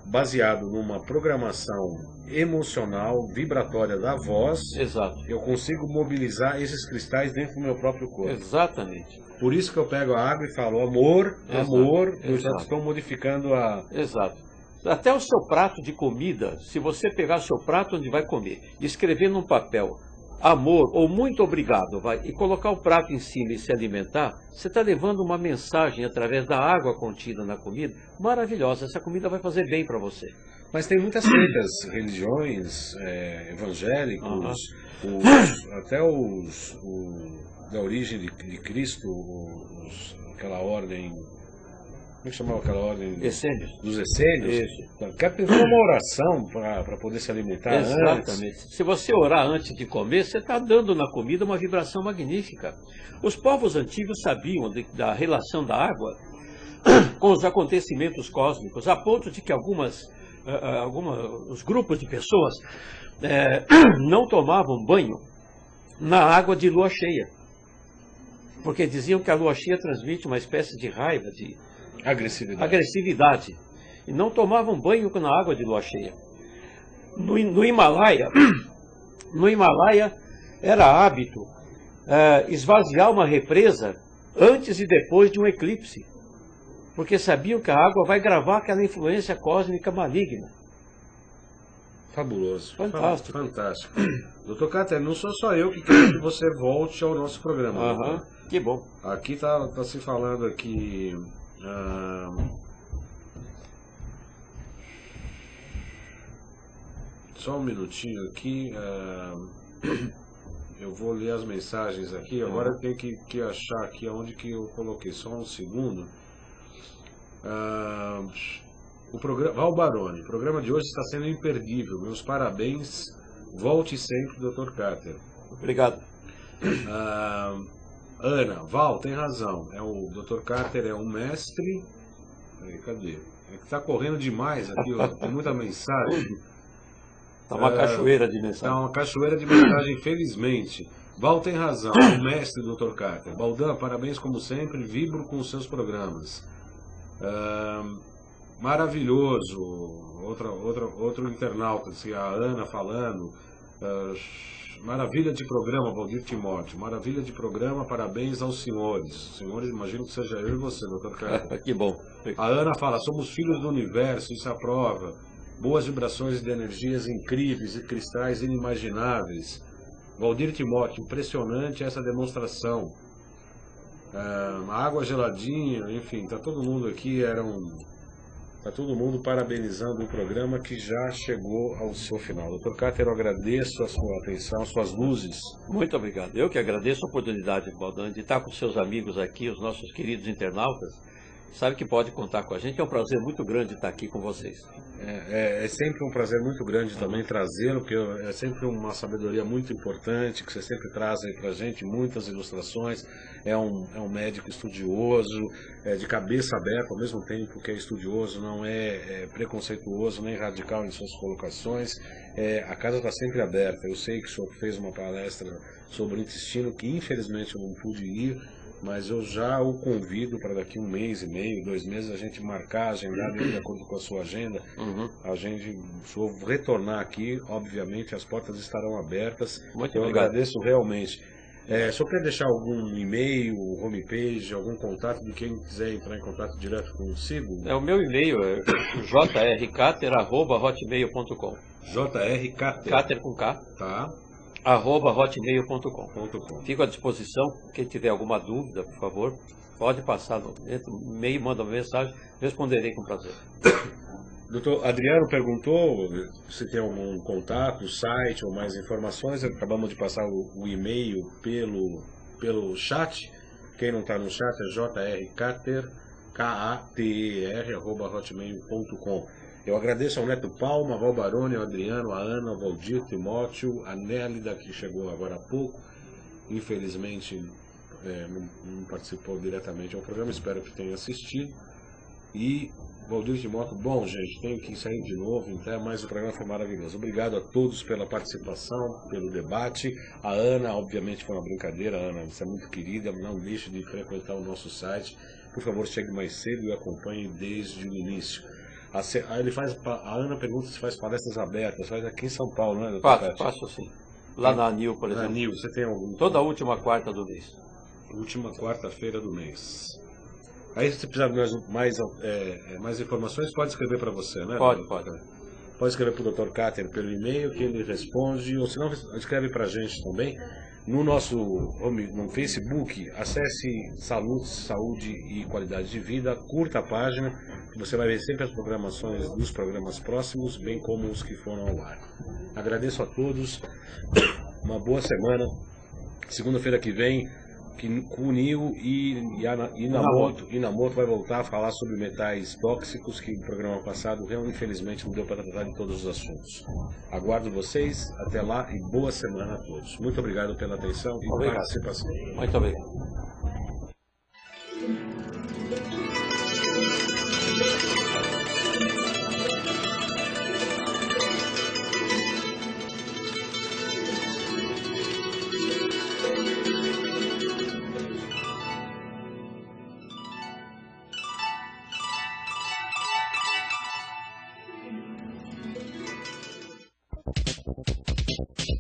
baseado numa programação emocional, vibratória da voz, exato, eu consigo mobilizar esses cristais dentro do meu próprio corpo. Exatamente. Por isso que eu pego a água e falo, amor, exato, amor, eu exato, já estou modificando a... Exato. Até o seu prato de comida, se você pegar seu prato onde vai comer e escrever num papel amor ou muito obrigado, e colocar o prato em cima e se alimentar, você está levando uma mensagem através da água contida na comida maravilhosa. Essa comida vai fazer bem para você. Mas tem muitas religiões evangélicos, até os da origem de Cristo, aquela ordem... Como é que chamava aquela ordem? Essênios. Dos essênios? Isso. Quer pedir uma oração para poder se alimentar. Exatamente. Antes. Se você orar antes de comer, você está dando na comida uma vibração magnífica. Os povos antigos sabiam da relação da água com os acontecimentos cósmicos, a ponto de que os grupos de pessoas não tomavam banho na água de lua cheia. Porque diziam que a lua cheia transmite uma espécie de raiva, de agressividade. E não tomavam banho na água de lua cheia. No Himalaia era hábito esvaziar uma represa antes e depois de um eclipse, porque sabiam que a água vai gravar aquela influência cósmica maligna. Fabuloso. Fantástico. Fantástico. Dr. Cáter, não sou só eu que quero que você volte ao nosso programa. Que bom. Aqui tá se falando aqui... Só um minutinho aqui. Eu vou ler as mensagens aqui. Agora eu tenho que achar aqui onde que eu coloquei. Só um segundo. O programa Val Baroni, o programa de hoje está sendo imperdível. Meus parabéns. Volte sempre, Dr. Cáter. Obrigado. Ana, Val, tem razão. O Dr. Cáter é um mestre. Cadê? É que está correndo demais aqui, ó. Tem muita mensagem. Está uma cachoeira de mensagem. Está uma cachoeira de mensagem, infelizmente. Val tem razão, é o mestre Dr. Cáter. Baldan, parabéns como sempre, vibro com os seus programas. Maravilhoso. Outro internauta, assim, a Ana falando. Maravilha de programa, Valdir Timóteo. Maravilha de programa, parabéns aos senhores. Senhores, imagino que seja eu e você, Dr. Cáter. Que bom. A Ana fala, somos filhos do universo, isso é a prova. Boas vibrações de energias incríveis e cristais inimagináveis. Valdir Timóteo, impressionante essa demonstração. A água geladinha, enfim, tá todo mundo aqui, tá todo mundo parabenizando o programa que já chegou ao seu final. Dr. Cáter, eu agradeço a sua atenção, suas luzes. Muito obrigado. Eu que agradeço a oportunidade, Baldan, de estar com seus amigos aqui, os nossos queridos internautas. Sabe que pode contar com a gente, é um prazer muito grande estar aqui com vocês. É sempre um prazer muito grande também trazê-lo, porque é sempre uma sabedoria muito importante, que você sempre traz aí pra gente, muitas ilustrações. É um médico estudioso, de cabeça aberta, ao mesmo tempo que é estudioso, não é preconceituoso, nem radical em suas colocações. A casa está sempre aberta. Eu sei que o senhor fez uma palestra sobre o intestino, que infelizmente eu não pude ir, mas eu já o convido para daqui 1 mês e meio, 2 meses, a gente marcar, agendar de acordo com a sua agenda. Se eu retornar aqui, obviamente as portas estarão abertas. Muito eu obrigado. Agradeço realmente. O senhor quer deixar algum e-mail, homepage, algum contato de quem quiser entrar em contato direto consigo? O meu e-mail é jrcater@hotmail.com. jrcater. Cáter com K. Tá. @hotmail.com. Fico à disposição. Quem tiver alguma dúvida, por favor, pode passar no e-mail, manda uma mensagem, responderei com prazer. Doutor Adriano perguntou se tem algum contato, site ou mais informações. Acabamos de passar o e-mail pelo chat. Quem não está no chat é jrkater@hotmail.com. Eu agradeço ao Neto Palma, ao Val Baroni, ao Adriano, a Ana, ao Valdir, Timóteo, a Nélida, que chegou agora há pouco. Infelizmente não participou diretamente ao programa, espero que tenha assistido. E Valdir Timóteo, bom, gente, tenho que sair de novo, então, mas o programa foi maravilhoso. Obrigado a todos pela participação, pelo debate. A Ana, obviamente, foi uma brincadeira. Ana, você é muito querida, não deixe de frequentar o nosso site. Por favor, chegue mais cedo e acompanhe desde o início. A Ana pergunta se faz palestras abertas, faz aqui em São Paulo, né, doutor? Faço sim. Lá na ANIL, por exemplo. Na ANIL, você tem algum? Toda a última quarta do mês. Última quarta-feira do mês. Aí, se precisar de mais informações, pode escrever para você, né? Pode. Pode escrever para o Dr. Kater pelo e-mail, que ele responde, ou se não, escreve para a gente também. No nosso no Facebook, acesse Saúde e Qualidade de Vida, curta a página, que você vai ver sempre as programações dos programas próximos, bem como os que foram ao ar. Agradeço a todos, uma boa semana. Segunda-feira que vem, Kunio e Inamoto vai voltar a falar sobre metais tóxicos, que no programa passado infelizmente não deu para tratar de todos os assuntos. Aguardo vocês, até lá e boa semana a todos. Muito obrigado pela atenção e participação. Muito obrigado.